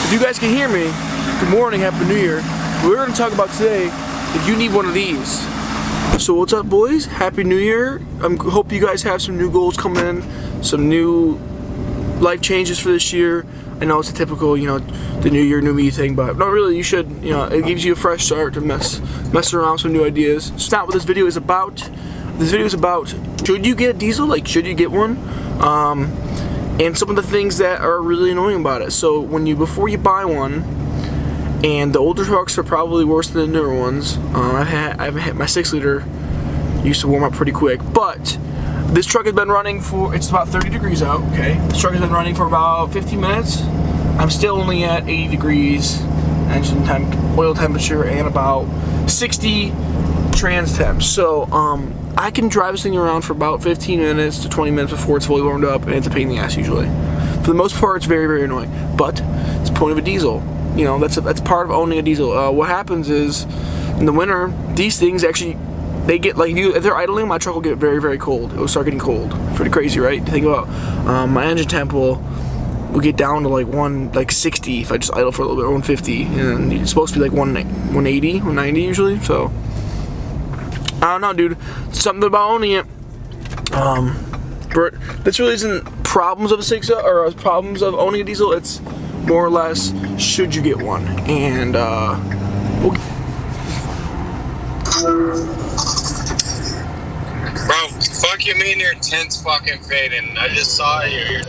if you guys can hear me, good morning, happy new year. We're going to talk about today if you need one of these. So what's up, boys? Happy new year. I hope you guys have some new goals coming in, some new life changes for this year. I know it's a typical, the new year, new me thing, but not really. You should, it gives you a fresh start to mess around with some new ideas. So that's not what this video is about. This video is about, should you get a diesel? Like, should you get one? And some of the things that are really annoying about it. So before you buy one, and the older trucks are probably worse than the newer ones. I've hit my 6-liter used to warm up pretty quick, but this truck has been running for, it's about 30 degrees out, okay? This truck has been running for about 15 minutes. I'm still only at 80 degrees engine temp, oil temperature, and about 60 trans temp. So I can drive this thing around for about 15 minutes to 20 minutes before it's fully warmed up, and it's a pain in the ass usually. For the most part, it's very, very annoying, but it's the point of a diesel. That's part of owning a diesel. What happens is, in the winter, these things actually, they get, like, if they're idling, my truck will get very, very cold. It will start getting cold. Pretty crazy, right? Think about, my engine temp will get down to like 60 if I just idle for a little bit, or 150, and it's supposed to be like 180, 190 usually. So I don't know, dude. Something about owning it. But this really isn't problems of a 6 or problems of owning a diesel. It's more or less, should you get one? And Bro, fuck you mean your tent's fucking fading? I just saw you.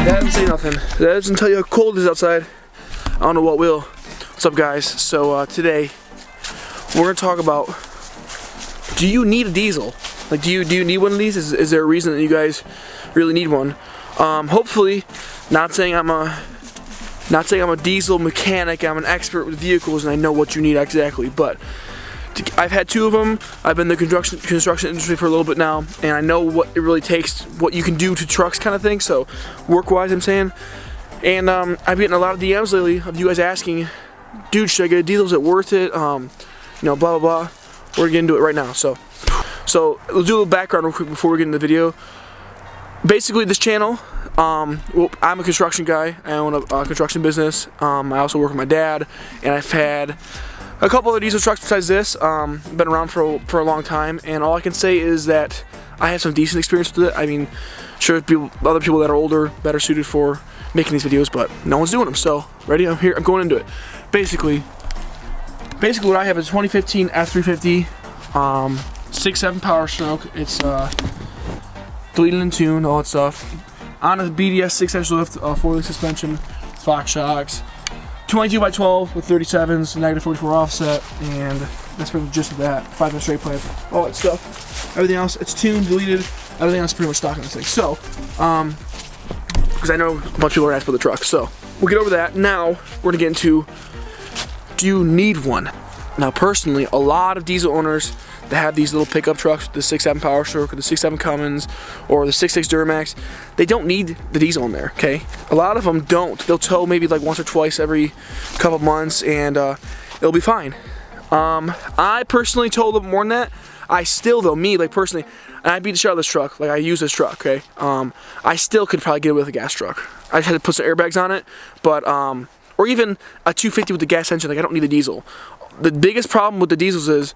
that doesn't say nothing. That doesn't tell you how cold it is outside. I don't know what will. What's up, guys? So today we're gonna talk about, do you need a diesel? Like, do you need one of these? Is there a reason that you guys really need one? Hopefully, not saying I'm a diesel mechanic. I'm an expert with vehicles and I know what you need exactly. But I've had 2 of them. I've been in the construction industry for a little bit now, and I know what it really takes, what you can do to trucks, kind of thing. So, work-wise, I'm saying. And I've been getting a lot of DMs lately of you guys asking, dude, should I get a diesel? Is it worth it? Blah blah blah. We're getting into it right now. So we'll do a little background real quick before we get into the video. Basically, this channel, I'm a construction guy. I own a construction business. I also work with my dad, and I've had a couple other diesel trucks besides this. Been around for a long time, and all I can say is that I have some decent experience with it. I mean, sure, other people that are older, better suited for making these videos, but no one's doing them. So, ready? I'm here. I'm going into it. Basically what I have is a 2015 F350, 6.7 Power Stroke. It's deleted and tuned, all that stuff. On a BDS 6-inch lift, 4-link suspension, Fox shocks, 22 by 12 with 37s, negative 44 offset, and that's pretty much just of that. 5-inch straight pipe, all that stuff. Everything else, it's tuned, deleted. Everything else is pretty much stock in this thing. So, because I know a bunch of people are asking for the truck, so we'll get over that. Now we're gonna get into, do you need one? Now, personally, a lot of diesel owners that have these little pickup trucks, the 6.7 Power Stroke, or the 6.7 Cummins, or the 6.6 Duramax, they don't need the diesel in there, okay? A lot of them don't. They'll tow maybe like once or twice every couple months, and it'll be fine. I personally told them more than that. I still, though, me, like personally, and I beat the shit out of this truck, like I use this truck, okay? I still could probably get away with a gas truck. I just had to put some airbags on it, but, or even a 250 with the gas engine, like I don't need the diesel. The biggest problem with the diesels is,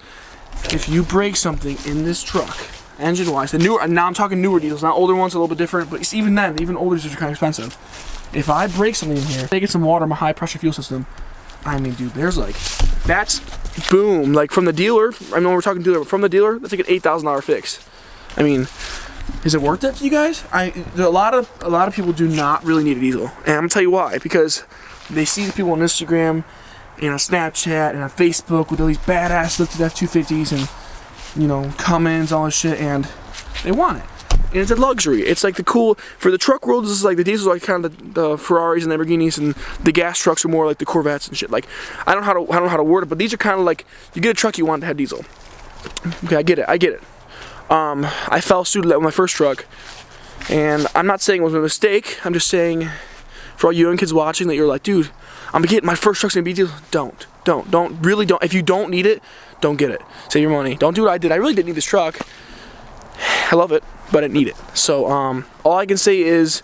if you break something in this truck, engine-wise, the newer, now I'm talking newer diesels, not older ones, a little bit different, but even then, even older diesels are kind of expensive. If I break something in here, they get some water in my high-pressure fuel system, I mean, dude, there's like, that's boom, like from the dealer, I know we're talking dealer, but from the dealer, that's like an $8,000 fix. I mean, is it worth it to you guys? A lot of people do not really need a diesel, and I'm gonna tell you why, because they see the people on Instagram, and on Snapchat and on Facebook with all these badass lifted F-250s and, you know, Cummins, all this shit, and they want it. And it's a luxury. It's like the cool, for the truck world, this is like the diesels are like kind of the Ferraris and Lamborghinis, and the gas trucks are more like the Corvettes and shit. Like, I don't know how to word it, but these are kind of like, you get a truck, you want to have diesel. Okay, I get it. I fell asleep with my first truck, and I'm not saying it was a mistake. I'm just saying, for all you young kids watching, that you're like, dude, I'm gonna get my first truck's gonna be diesel. Don't. Really don't. If you don't need it, don't get it. Save your money. Don't do what I did. I really didn't need this truck. I love it, but I didn't need it. So, all I can say is,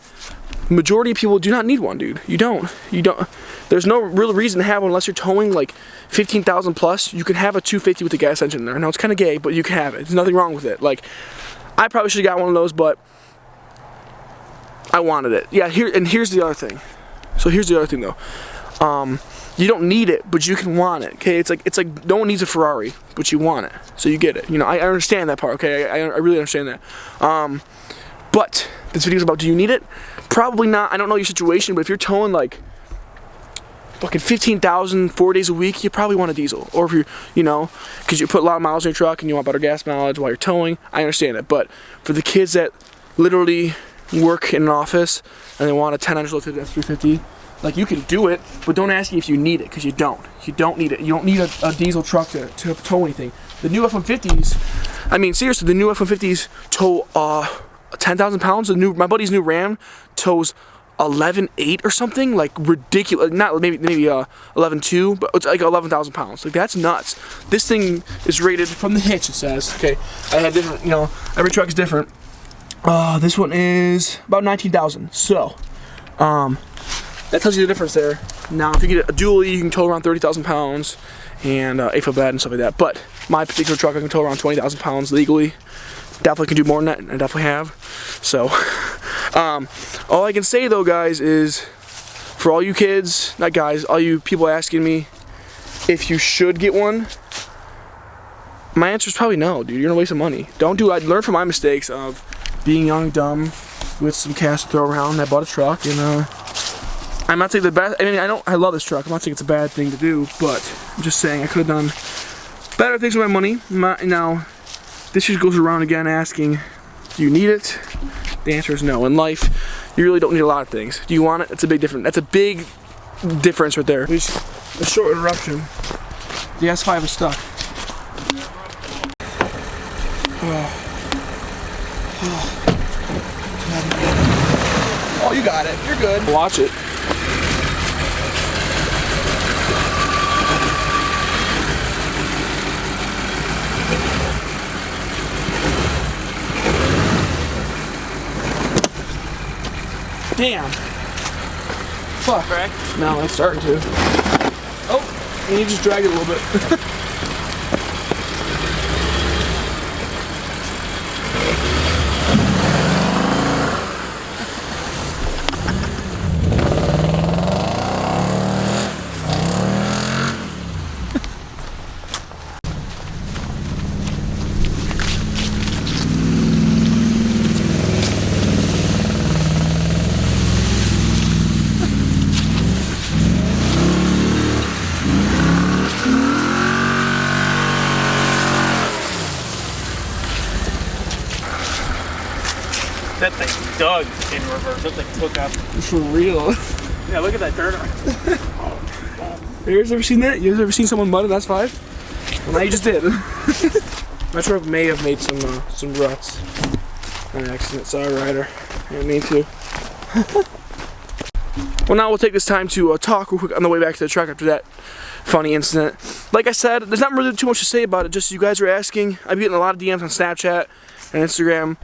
majority of people do not need one, dude. You don't. There's no real reason to have one unless you're towing like 15,000 plus. You can have a 250 with a gas engine in there. I know it's kind of gay, but you can have it. There's nothing wrong with it. Like, I probably should have got one of those, but I wanted it. Yeah, here's the other thing. So here's the other thing though. You don't need it, but you can want it. Okay, it's like no one needs a Ferrari, but you want it, so you get it. You know, I understand that part. Okay, I really understand that. But this video is about, do you need it? Probably not. I don't know your situation, but if you're towing like fucking 15,000 4 days a week, you probably want a diesel. Or if you're, you know, because you put a lot of miles in your truck and you want better gas mileage while you're towing, I understand it. But for the kids that literally work in an office and they want a 10-inch lifted F-350, like, you can do it, but don't ask me if you need it, because you don't. You don't need it. You don't need a diesel truck to tow anything. The new F-150s, I mean, seriously, the new F-150s tow 10,000 pounds. My buddy's new Ram tows 11.8 or something, like ridiculous. Not maybe 11.2, but it's like 11,000 pounds. Like, that's nuts. This thing is rated from the hitch. It says, okay, I had different. You know, every truck is different. This one is about 19,000. So, that tells you the difference there. Now, if you get a dually, you can tow around 30,000 pounds and 8-foot bed and stuff like that. But my particular truck, I can tow around 20,000 pounds legally. Definitely can do more than that, and I definitely have. So, all I can say though, guys, is for all you kids, not guys, all you people asking me if you should get one, my answer is probably no, dude. You're gonna waste some money. Don't do it. I learned from my mistakes of being young, dumb, with some cash to throw around. I bought a truck, and I'm not saying the best. I mean, I love this truck. I'm not saying it's a bad thing to do, but I'm just saying I could have done better things with my money. Now, this just goes around again asking, do you need it? The answer is no. In life, you really don't need a lot of things. Do you want it? That's a big difference. That's a big difference right there. A short interruption. The S5 is stuck. Oh, you got it. You're good. Watch it. Damn. Fuck. Right? No, it's starting to. Oh, and you just drag it a little bit. dug in reverse. It like took up. For real. Yeah, look at that dirt. You guys ever seen that? You guys ever seen someone mud in S5? Well, now you just did. My truck may have made some ruts on accident. Sorry, Ryder. I didn't mean to. Well, now we'll take this time to talk real quick on the way back to the truck after that funny incident. Like I said, there's not really too much to say about it. Just you guys are asking. I'm getting a lot of DMs on Snapchat and Instagram,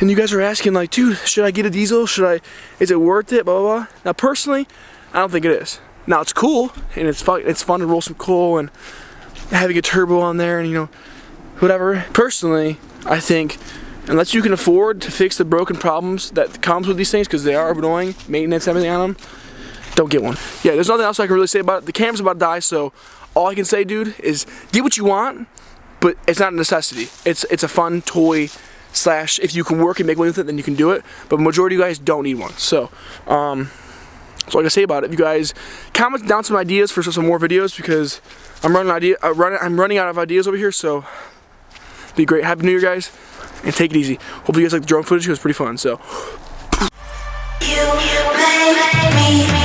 and you guys are asking like, dude, should I get a diesel? Is it worth it? Blah blah blah. Now, personally, I don't think it is. Now it's cool and it's fun to roll some coal and having a turbo on there and, you know, whatever. Personally, I think unless you can afford to fix the broken problems that comes with these things, because they are annoying, maintenance, everything on them, don't get one. Yeah, there's nothing else I can really say about it. The camera's about to die, so all I can say, dude, is get what you want, but it's not a necessity. It's a fun toy slash, if you can work and make money with it, then you can do it. But majority of you guys don't need one. So, that's all I can say about it. If you guys comment down some ideas for some more videos, because I'm running out of ideas over here. So, be great. Happy New Year, guys, and take it easy. Hopefully, you guys like the drone footage. It was pretty fun. So. You make me